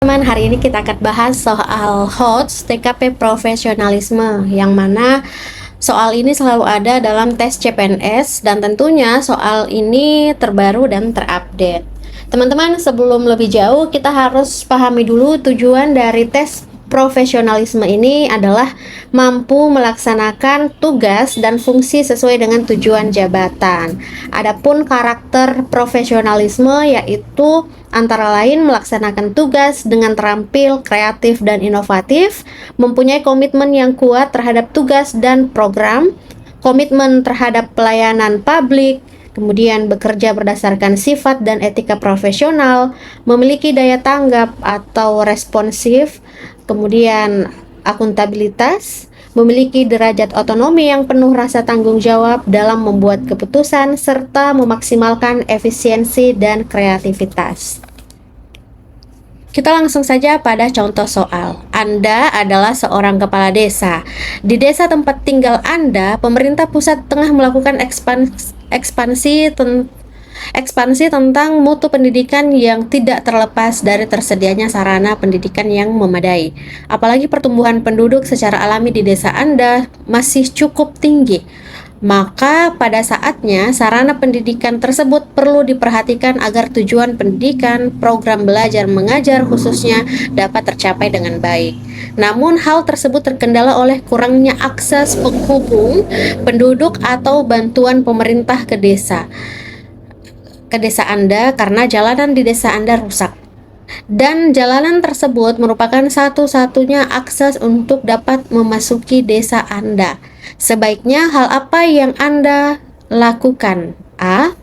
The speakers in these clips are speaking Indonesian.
Teman, hari ini kita akan bahas soal HOTS TKP profesionalisme, yang mana soal ini selalu ada dalam tes CPNS dan tentunya soal ini terbaru dan terupdate. Teman-teman, sebelum lebih jauh kita harus pahami dulu tujuan dari tes profesionalisme ini adalah mampu melaksanakan tugas dan fungsi sesuai dengan tujuan jabatan. Adapun karakter profesionalisme yaitu antara lain melaksanakan tugas dengan terampil, kreatif, dan inovatif, mempunyai komitmen yang kuat terhadap tugas dan program, komitmen terhadap pelayanan publik, kemudian bekerja berdasarkan sifat dan etika profesional, memiliki daya tanggap atau responsif, kemudian akuntabilitas, memiliki derajat otonomi yang penuh rasa tanggung jawab dalam membuat keputusan, serta memaksimalkan efisiensi dan kreativitas. Kita langsung saja pada contoh soal. Anda adalah seorang kepala desa. Di desa tempat tinggal Anda, pemerintah pusat tengah melakukan ekspansi tentang mutu pendidikan yang tidak terlepas dari tersedianya sarana pendidikan yang memadai. Apalagi pertumbuhan penduduk secara alami di desa Anda masih cukup tinggi. Maka pada saatnya sarana pendidikan tersebut perlu diperhatikan agar tujuan pendidikan, program belajar mengajar khususnya dapat tercapai dengan baik. Namun hal tersebut terkendala oleh kurangnya akses penghubung penduduk atau bantuan pemerintah ke desa Anda karena jalanan di desa Anda rusak. Dan jalanan tersebut merupakan satu-satunya akses untuk dapat memasuki desa Anda. Sebaiknya hal apa yang Anda lakukan? A.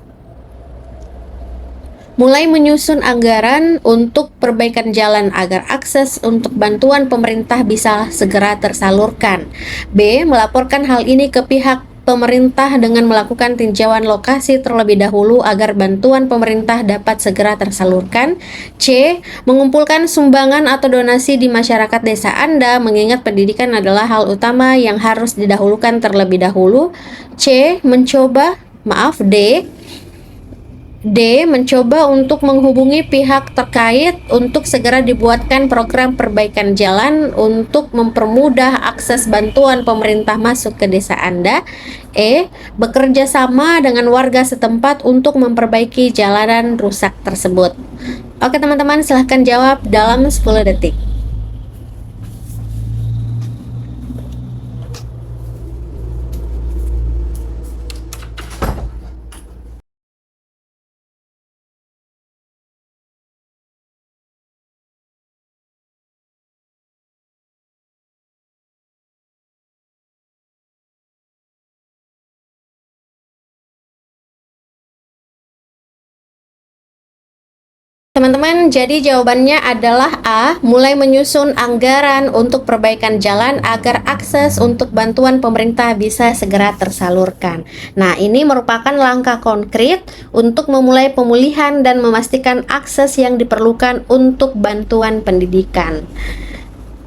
Mulai menyusun anggaran untuk perbaikan jalan agar akses untuk bantuan pemerintah bisa segera tersalurkan. B. Melaporkan hal ini ke pihak pemerintah dengan melakukan tinjauan lokasi terlebih dahulu agar bantuan pemerintah dapat segera tersalurkan. C. Mengumpulkan sumbangan atau donasi di masyarakat desa Anda, mengingat pendidikan adalah hal utama yang harus didahulukan terlebih dahulu. D. Mencoba untuk menghubungi pihak terkait untuk segera dibuatkan program perbaikan jalan untuk mempermudah akses bantuan pemerintah masuk ke desa Anda. E. Bekerja sama dengan warga setempat untuk memperbaiki jalanan rusak tersebut. Oke teman-teman, silahkan jawab dalam 10 detik. Teman-teman, jadi jawabannya adalah A. Mulai menyusun anggaran untuk perbaikan jalan agar akses untuk bantuan pemerintah bisa segera tersalurkan. Nah, ini merupakan langkah konkret untuk memulai pemulihan dan memastikan akses yang diperlukan untuk bantuan pendidikan.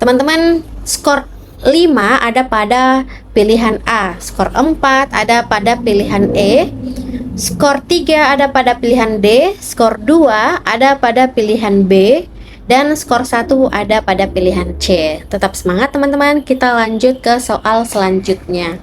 Teman-teman, skor 5 ada pada pilihan A, skor 4 ada pada pilihan E, skor 3 ada pada pilihan D, skor 2 ada pada pilihan B, dan skor 1 ada pada pilihan C. Tetap semangat teman-teman, kita lanjut ke soal selanjutnya.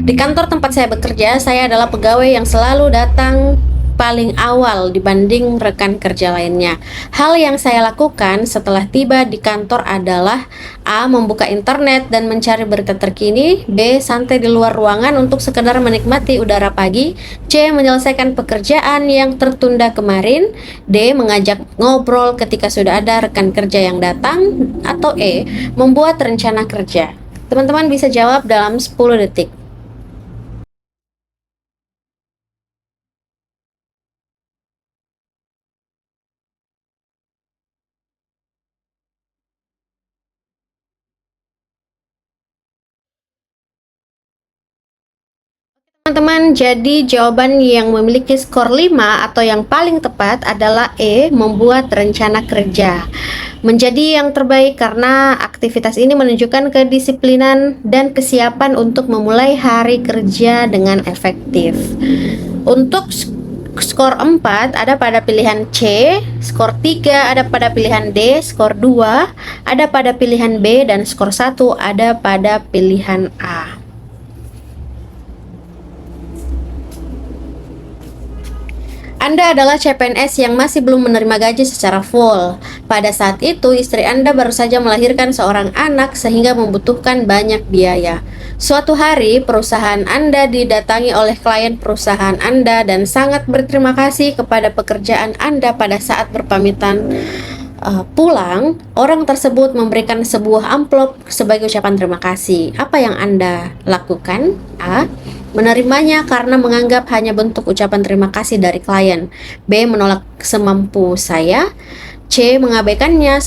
Di kantor tempat saya bekerja, saya adalah pegawai yang selalu datang paling awal dibanding rekan kerja lainnya. Hal yang saya lakukan setelah tiba di kantor adalah A. Membuka internet dan mencari berita terkini. B. Santai di luar ruangan untuk sekedar menikmati udara pagi. C. Menyelesaikan pekerjaan yang tertunda kemarin. D. Mengajak ngobrol ketika sudah ada rekan kerja yang datang. Atau E. Membuat rencana kerja. Teman-teman bisa jawab dalam 10 detik. Teman-teman, jadi jawaban yang memiliki skor 5 atau yang paling tepat adalah E. Membuat rencana kerja. Menjadi yang terbaik karena aktivitas ini menunjukkan kedisiplinan dan kesiapan untuk memulai hari kerja dengan efektif. Untuk skor 4 ada pada pilihan C, skor 3 ada pada pilihan D, skor 2 ada pada pilihan B, dan skor 1 ada pada pilihan A. Anda adalah CPNS yang masih belum menerima gaji secara full. Pada saat itu, istri Anda baru saja melahirkan seorang anak sehingga membutuhkan banyak biaya. Suatu hari, perusahaan Anda didatangi oleh klien perusahaan Anda dan sangat berterima kasih kepada pekerjaan Anda. Pada saat berpamitan pulang, orang tersebut memberikan sebuah amplop sebagai ucapan terima kasih. Apa yang Anda lakukan? A. Menerimanya karena menganggap hanya bentuk ucapan terima kasih dari klien. B. Menolak semampu saya. C. Mengabaikannya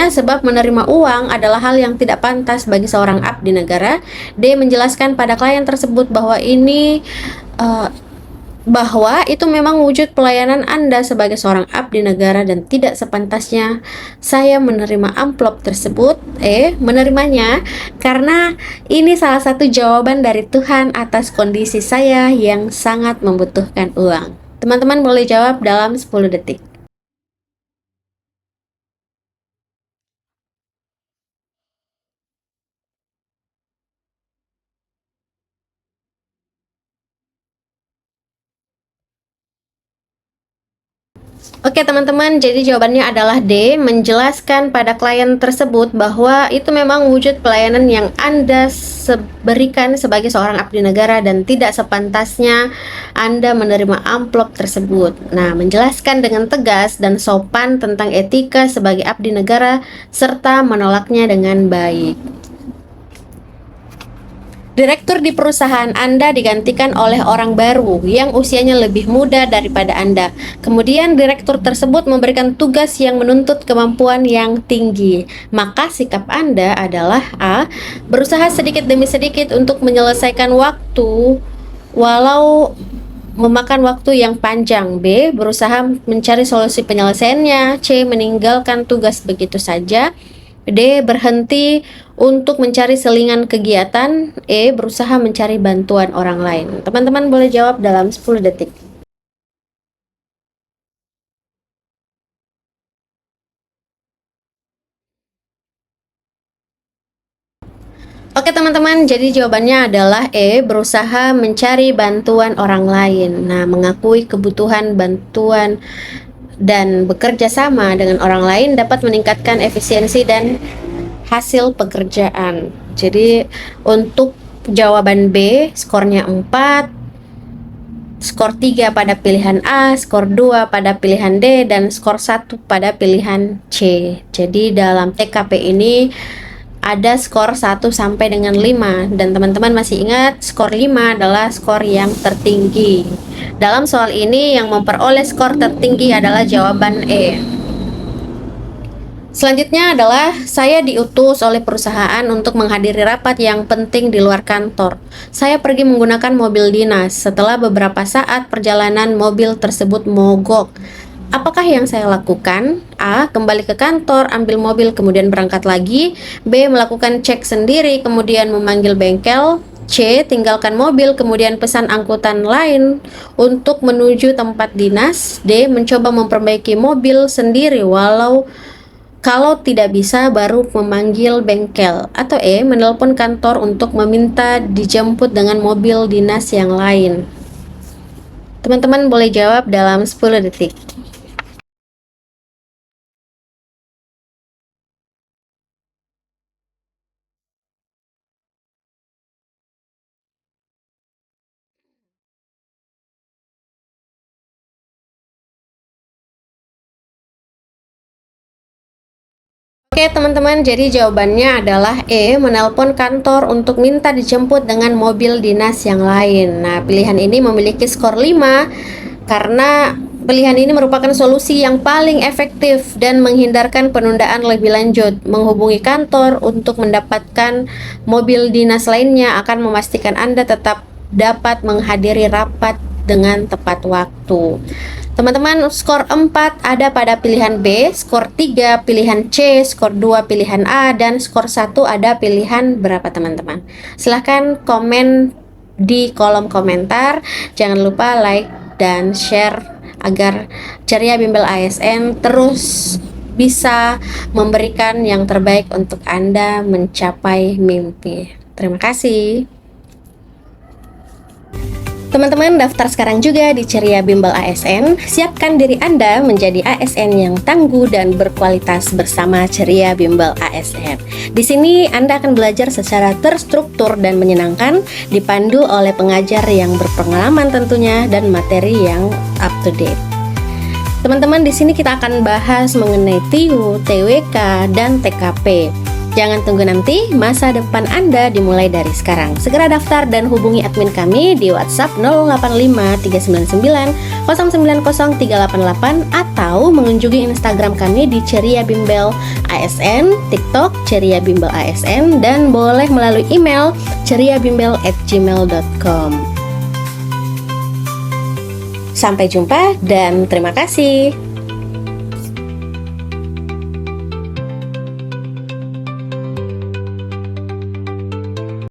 sebab menerima uang adalah hal yang tidak pantas bagi seorang abdi negara. D. Menjelaskan pada klien tersebut bahwa itu memang wujud pelayanan Anda sebagai seorang abdi negara dan tidak sepantasnya saya menerima amplop tersebut. Menerimanya karena ini salah satu jawaban dari Tuhan atas kondisi saya yang sangat membutuhkan uang. Teman-teman boleh jawab dalam 10 detik. Oke teman-teman, jadi jawabannya adalah D, menjelaskan pada klien tersebut bahwa itu memang wujud pelayanan yang Anda berikan sebagai seorang abdi negara dan tidak sepantasnya Anda menerima amplop tersebut. Nah, menjelaskan dengan tegas dan sopan tentang etika sebagai abdi negara serta menolaknya dengan baik. Direktur di perusahaan Anda digantikan oleh orang baru yang usianya lebih muda daripada Anda. Kemudian direktur tersebut memberikan tugas yang menuntut kemampuan yang tinggi. Maka sikap Anda adalah A. Berusaha sedikit demi sedikit untuk menyelesaikan waktu walau memakan waktu yang panjang. B. Berusaha mencari solusi penyelesaiannya. C. Meninggalkan tugas begitu saja. D. Berhenti untuk mencari selingan kegiatan. E. Berusaha mencari bantuan orang lain. Teman-teman boleh jawab dalam 10 detik. Oke teman-teman, jadi jawabannya adalah E, berusaha mencari bantuan orang lain. Nah, mengakui kebutuhan bantuan dan bekerja sama dengan orang lain dapat meningkatkan efisiensi dan hasil pekerjaan. Jadi untuk jawaban B, skornya 4, skor 3 pada pilihan A, skor 2 pada pilihan D, dan skor 1 pada pilihan C. Jadi dalam TKP ini ada skor 1 sampai dengan 5, dan teman-teman masih ingat skor 5 adalah skor yang tertinggi. Dalam soal ini yang memperoleh skor tertinggi adalah jawaban E. Selanjutnya adalah saya diutus oleh perusahaan untuk menghadiri rapat yang penting di luar kantor. Saya pergi menggunakan mobil dinas. Setelah beberapa saat perjalanan, mobil tersebut mogok. Apakah yang saya lakukan? A. Kembali ke kantor, ambil mobil, kemudian berangkat lagi. B. Melakukan cek sendiri, kemudian memanggil bengkel. C. Tinggalkan mobil, kemudian pesan angkutan lain untuk menuju tempat dinas. D. Mencoba memperbaiki mobil sendiri kalau tidak bisa baru memanggil bengkel. Atau E. Menelpon kantor untuk meminta dijemput dengan mobil dinas yang lain. Teman-teman boleh jawab dalam 10 detik. Oke teman-teman, jadi jawabannya adalah E, menelpon kantor untuk minta dijemput dengan mobil dinas yang lain. Nah, pilihan ini memiliki skor 5 karena pilihan ini merupakan solusi yang paling efektif dan menghindarkan penundaan lebih lanjut. Menghubungi kantor untuk mendapatkan mobil dinas lainnya akan memastikan Anda tetap dapat menghadiri rapat dengan tepat waktu. Teman-teman, skor 4 ada pada pilihan B, skor 3 pilihan C, skor 2 pilihan A, dan skor 1 ada pilihan berapa teman-teman? Silahkan komen di kolom komentar. Jangan lupa like dan share agar Ceria Bimbel ASN terus bisa memberikan yang terbaik untuk Anda mencapai mimpi. Terima kasih. Teman-teman, daftar sekarang juga di Ceria Bimbel ASN. Siapkan diri Anda menjadi ASN yang tangguh dan berkualitas bersama Ceria Bimbel ASN. Di sini Anda akan belajar secara terstruktur dan menyenangkan, dipandu oleh pengajar yang berpengalaman tentunya dan materi yang up to date. Teman-teman, di sini kita akan bahas mengenai TIU, TWK, dan TKP. Jangan tunggu nanti, masa depan Anda dimulai dari sekarang. Segera daftar dan hubungi admin kami di WhatsApp 085 399 090388 atau mengunjungi Instagram kami di Ceria Bimbel ASN, TikTok Ceria Bimbel ASN, dan boleh melalui email ceriabimbel@gmail.com. Sampai jumpa dan terima kasih.